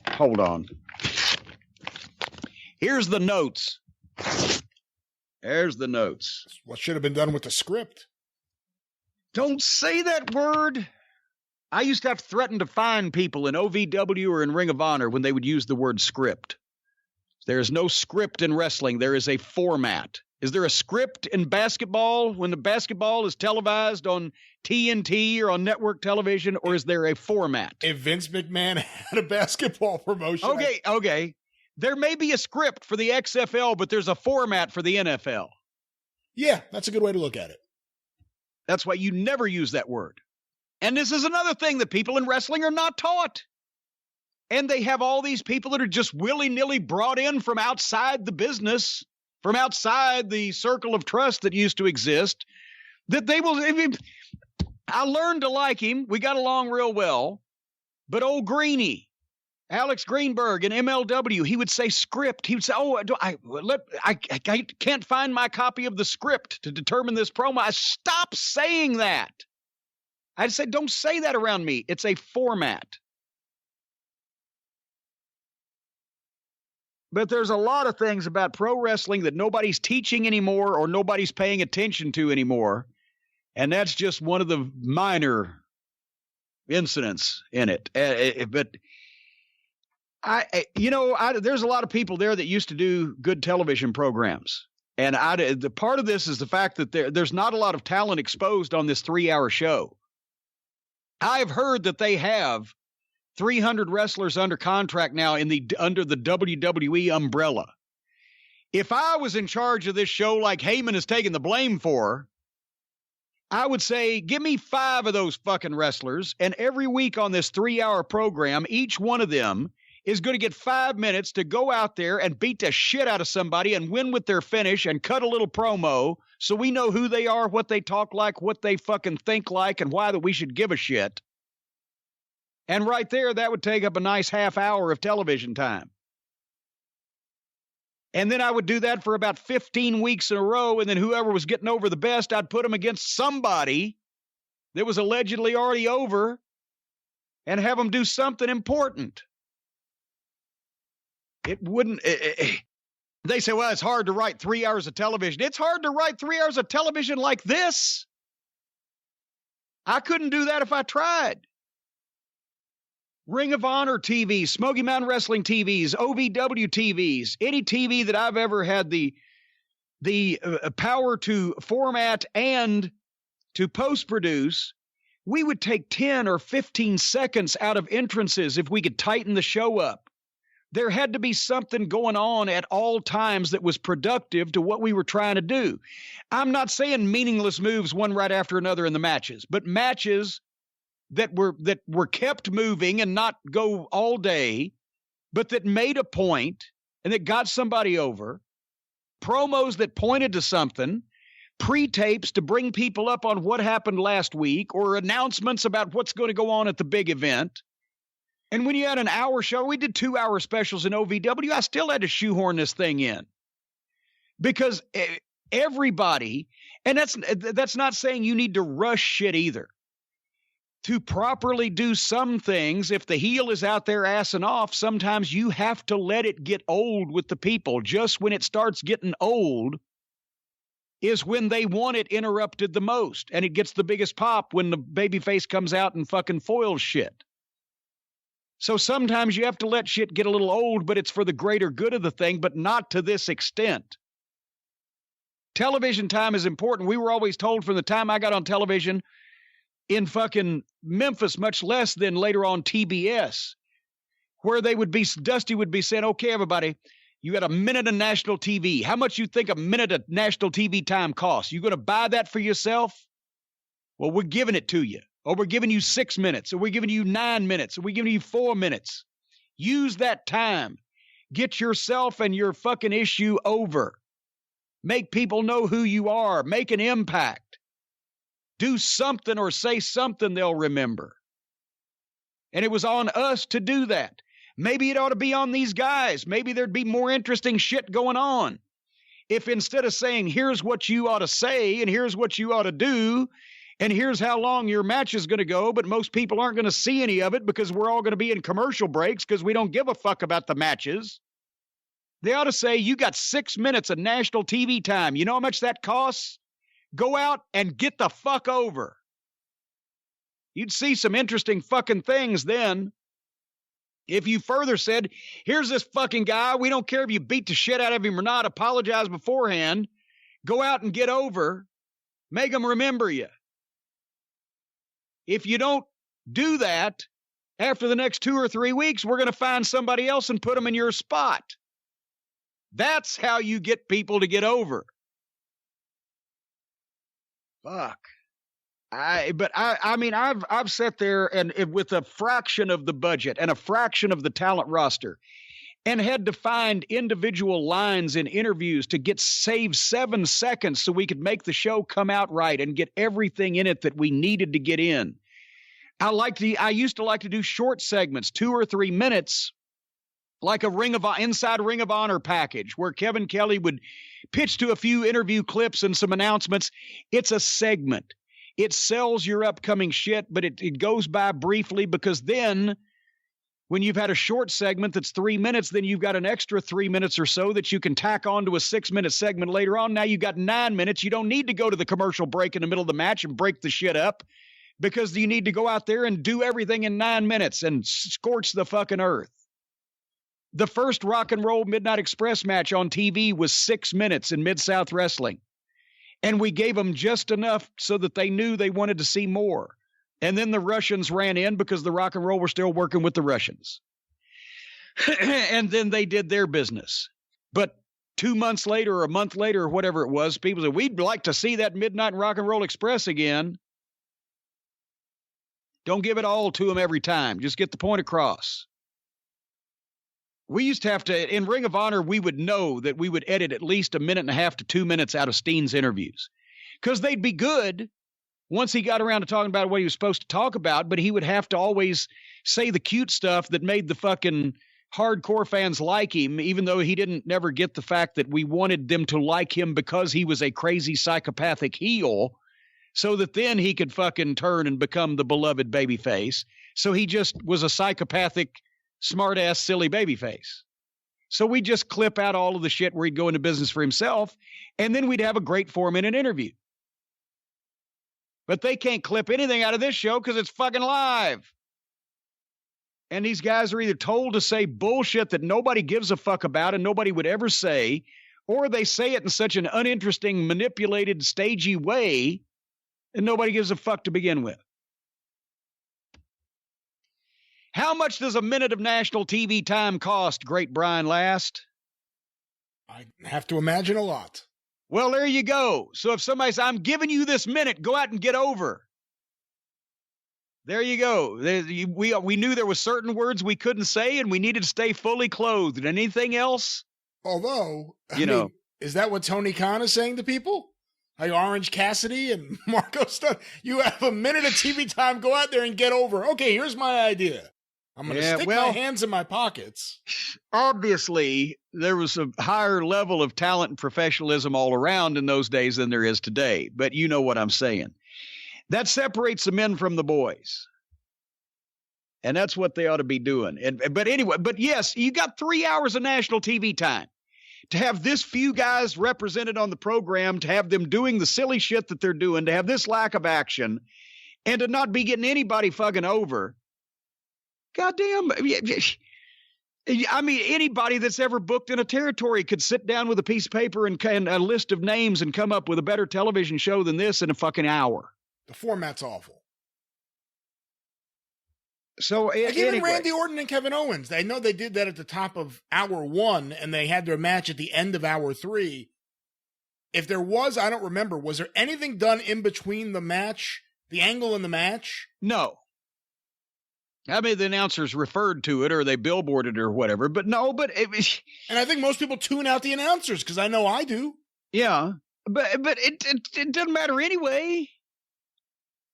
Hold on. Here's the notes. There's the notes. What should have been done with the script? Don't say that word. I used to have to threaten to fine people in OVW or in Ring of Honor when they would use the word script. There is no script in wrestling. There is a format. Is there a script in basketball when the basketball is televised on TNT or on network television, or is there a format? If Vince McMahon had a basketball promotion. Okay. There may be a script for the XFL, but there's a format for the NFL. Yeah, that's a good way to look at it. That's why you never use that word. And this is another thing that people in wrestling are not taught. And they have all these people that are just willy-nilly brought in from outside the business, from outside the circle of trust that used to exist, that they will. I learned to like him. We got along real well. But old Greenie, Alex Greenberg in MLW, he would say script. He would say, I can't find my copy of the script to determine this promo. I stop saying that. I'd say, don't say that around me. It's a format. But there's a lot of things about pro wrestling that nobody's teaching anymore or nobody's paying attention to anymore. And that's just one of the minor incidents in it. But there's a lot of people there that used to do good television programs. And the part of this is the fact that there's not a lot of talent exposed on this 3-hour show. I've heard that they have 300 wrestlers under contract now under the WWE umbrella. If I was in charge of this show like Heyman is taking the blame for, I would say, give me 5 of those fucking wrestlers, and every week on this 3-hour program, each one of them is going to get 5 minutes to go out there and beat the shit out of somebody and win with their finish and cut a little promo so we know who they are, what they talk like, what they fucking think like, and why that we should give a shit. And right there, that would take up a nice half hour of television time. And then I would do that for about 15 weeks in a row, and then whoever was getting over the best, I'd put them against somebody that was allegedly already over and have them do something important. It wouldn't... They say, well, it's hard to write 3 hours of television. It's hard to write 3 hours of television like this. I couldn't do that if I tried. Ring of Honor TVs, Smoky Mountain Wrestling TVs, OVW TVs, any TV that I've ever had the power to format and to post-produce, we would take 10 or 15 seconds out of entrances if we could tighten the show up. There had to be something going on at all times that was productive to what we were trying to do. I'm not saying meaningless moves one right after another in the matches, but matches that were kept moving and not go all day, but that made a point and that got somebody over, promos that pointed to something, pre-tapes to bring people up on what happened last week, or announcements about what's going to go on at the big event. And when you had an hour show, we did 2-hour specials in OVW, I still had to shoehorn this thing in. Because everybody, and that's not saying you need to rush shit either. To properly do some things, if the heel is out there assing off, sometimes you have to let it get old with the people. Just when it starts getting old is when they want it interrupted the most. And it gets the biggest pop when the babyface comes out and fucking foils shit. So sometimes you have to let shit get a little old, but it's for the greater good of the thing, but not to this extent. Television time is important. We were always told from the time I got on television in fucking Memphis, much less than later on TBS, where Dusty would be saying, okay, everybody, you got a minute of national TV. How much you think a minute of national TV time costs? You going to buy that for yourself? Well, we're giving it to you. Or we're giving you 6 minutes. Or we're giving you 9 minutes. Or we're giving you 4 minutes. Use that time. Get yourself and your fucking issue over. Make people know who you are. Make an impact. Do something or say something they'll remember. And it was on us to do that. Maybe it ought to be on these guys. Maybe there'd be more interesting shit going on. If instead of saying, here's what you ought to say and here's what you ought to do, And here's how long your match is going to go, but most people aren't going to see any of it because we're all going to be in commercial breaks because we don't give a fuck about the matches. They ought to say, you got 6 minutes of national TV time. You know how much that costs? Go out and get the fuck over. You'd see some interesting fucking things then. If you further said, here's this fucking guy. We don't care if you beat the shit out of him or not. Apologize beforehand. Go out and get over. Make them remember you. If you don't do that, after the next 2 or 3 weeks, we're going to find somebody else and put them in your spot. That's how you get people to get over. Fuck. I mean, I've sat there and with a fraction of the budget and a fraction of the talent roster and had to find individual lines in interviews to save 7 seconds so we could make the show come out right and get everything in it that we needed to get in. I used to like to do short segments, 2 or 3 minutes, like a inside Ring of Honor package where Kevin Kelly would pitch to a few interview clips and some announcements. It's a segment. It sells your upcoming shit, but it goes by briefly because then when you've had a short segment that's 3 minutes, then you've got an extra 3 minutes or so that you can tack on to a 6-minute segment later on. Now you've got 9 minutes. You don't need to go to the commercial break in the middle of the match and break the shit up because you need to go out there and do everything in 9 minutes and scorch the fucking earth. The first Rock and Roll Midnight Express match on TV was 6 minutes in Mid-South Wrestling. And we gave them just enough so that they knew they wanted to see more. And then the Russians ran in because the Rock and Roll were still working with the Russians. And then they did their business. But 2 months later or a month later or whatever it was, people said, we'd like to see that Midnight Rock and Roll Express again. Don't give it all to them every time. Just get the point across. We used to have to, in Ring of Honor, we would know that we would edit at least 1.5 minutes to 2 minutes out of Steen's interviews because they'd be good once he got around to talking about what he was supposed to talk about, but he would have to always say the cute stuff that made the fucking hardcore fans like him, even though he didn't never get the fact that we wanted them to like him because he was a crazy psychopathic heel so that then he could fucking turn and become the beloved babyface. So he just was a psychopathic smart-ass, silly babyface. So we just clip out all of the shit where he'd go into business for himself, and then we'd have a great 4-minute interview. But they can't clip anything out of this show because it's fucking live. And these guys are either told to say bullshit that nobody gives a fuck about and nobody would ever say, or they say it in such an uninteresting, manipulated, stagey way that nobody gives a fuck to begin with. How much does a minute of national TV time cost, great Brian Last? I have to imagine a lot. Well, there you go. So if somebody says, I'm giving you this minute, go out and get over. There you go. We knew there were certain words we couldn't say, and we needed to stay fully clothed. And anything else? Although, I mean, is that what Tony Khan is saying to people? Like Orange Cassidy and Marco Stunt? You have a minute of TV time, go out there and get over. Okay, here's my idea. I'm going to stick my hands in my pockets. Obviously, there was a higher level of talent and professionalism all around in those days than there is today. But you know what I'm saying. That separates the men from the boys. And that's what they ought to be doing. But anyway, but yes, you got 3 hours of national TV time. To have this few guys represented on the program, to have them doing the silly shit that they're doing, to have this lack of action, and to not be getting anybody fucking over. Goddamn. I mean, anybody that's ever booked in a territory could sit down with a piece of paper and a list of names and come up with a better television show than this in a fucking hour. The format's awful. So like even Randy Orton and Kevin Owens, I know they did that at the top of hour 1 and they had their match at the end of hour 3. If there was, I don't remember, was there anything done in between the match, the angle in the match? No. I mean, the announcers referred to it or they billboarded it or whatever, but no, but it was. And I think most people tune out the announcers because I know I do. Yeah, but it doesn't matter anyway.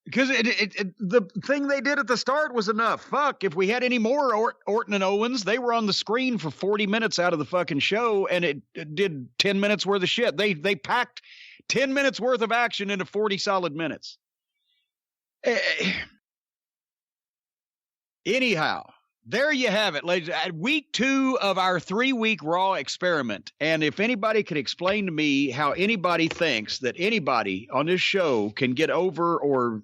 Because the thing they did at the start was enough. Fuck, if we had any more Orton and Owens, they were on the screen for 40 minutes out of the fucking show, and it did 10 minutes worth of shit. They packed 10 minutes worth of action into 40 solid minutes. Anyhow, there you have it, ladies. Week 2 of our 3-week Raw experiment. And if anybody could explain to me how anybody thinks that anybody on this show can get over or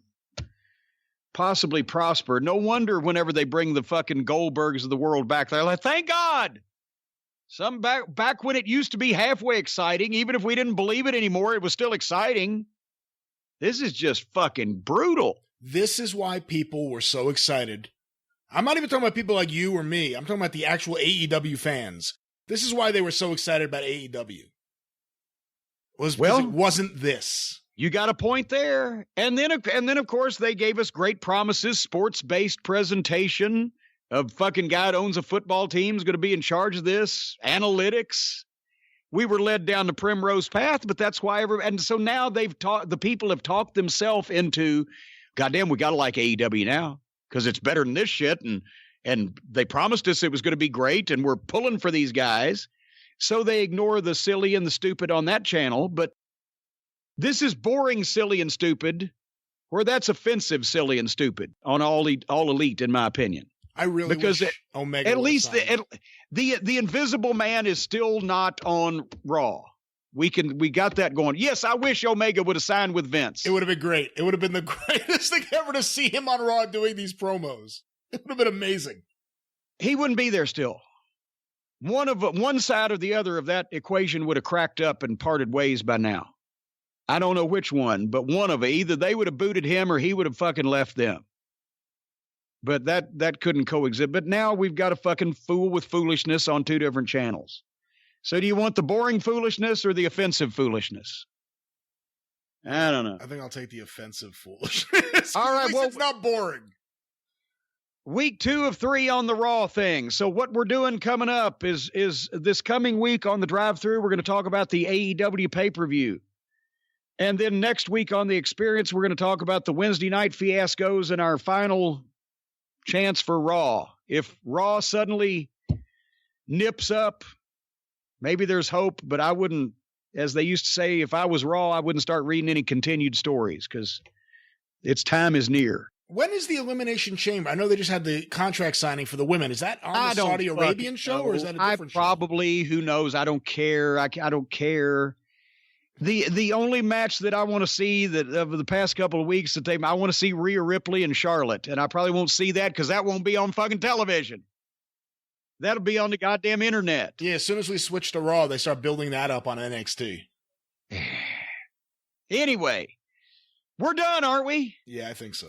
possibly prosper, no wonder whenever they bring the fucking Goldbergs of the world back, they're like, thank God. Some back when it used to be halfway exciting, even if we didn't believe it anymore, it was still exciting. This is just fucking brutal. This is why people were so excited. I'm not even talking about people like you or me. I'm talking about the actual AEW fans. This is why they were so excited about AEW. It wasn't this. You got a point there. And then, of course, they gave us great promises, sports-based presentation of fucking guy that owns a football team is going to be in charge of this, analytics. We were led down the primrose path, but that's why and so now the people have talked themselves into, goddamn, we got to like AEW now because it's better than this shit. And they promised us it was going to be great, and we're pulling for these guys. So they ignore the silly and the stupid on that channel. But this is boring, silly, and stupid, where that's offensive, silly, and stupid on all elite, in my opinion. I really wish Omega at least the Invisible Man is still not on Raw. We got that going. Yes, I wish Omega would have signed with Vince. It would have been great. It would have been the greatest thing ever to see him on Raw doing these promos. It would have been amazing. He wouldn't be there still. One side or the other of that equation would have cracked up and parted ways by now. I don't know which one, but one of it. Either they would have booted him or he would have fucking left them. But that couldn't coexist. But now we've got a fucking fool with foolishness on 2 different channels. So do you want the boring foolishness or the offensive foolishness? I don't know. I think I'll take the offensive foolishness. All right, well, it's not boring. Week 2 of 3 on the Raw thing. So what we're doing coming up is this coming week on the Drive-Thru, we're going to talk about the AEW pay-per-view. And then next week on the Experience, we're going to talk about the Wednesday night fiascos and our final chance for Raw. If Raw suddenly nips up, maybe there's hope, but I wouldn't, as they used to say, if I was Raw, I wouldn't start reading any continued stories because its time is near. When is the Elimination Chamber? I know they just had the contract signing for the women. Is that on the Saudi Arabian show or is that a different show? Who knows? I don't care. I don't care. The only match that I want to see that over the past couple of weeks I want to see Rhea Ripley and Charlotte, and I probably won't see that because that won't be on fucking television. That'll be on the goddamn internet. Yeah, as soon as we switch to Raw, they start building that up on NXT. Anyway, we're done, aren't we? Yeah, I think so.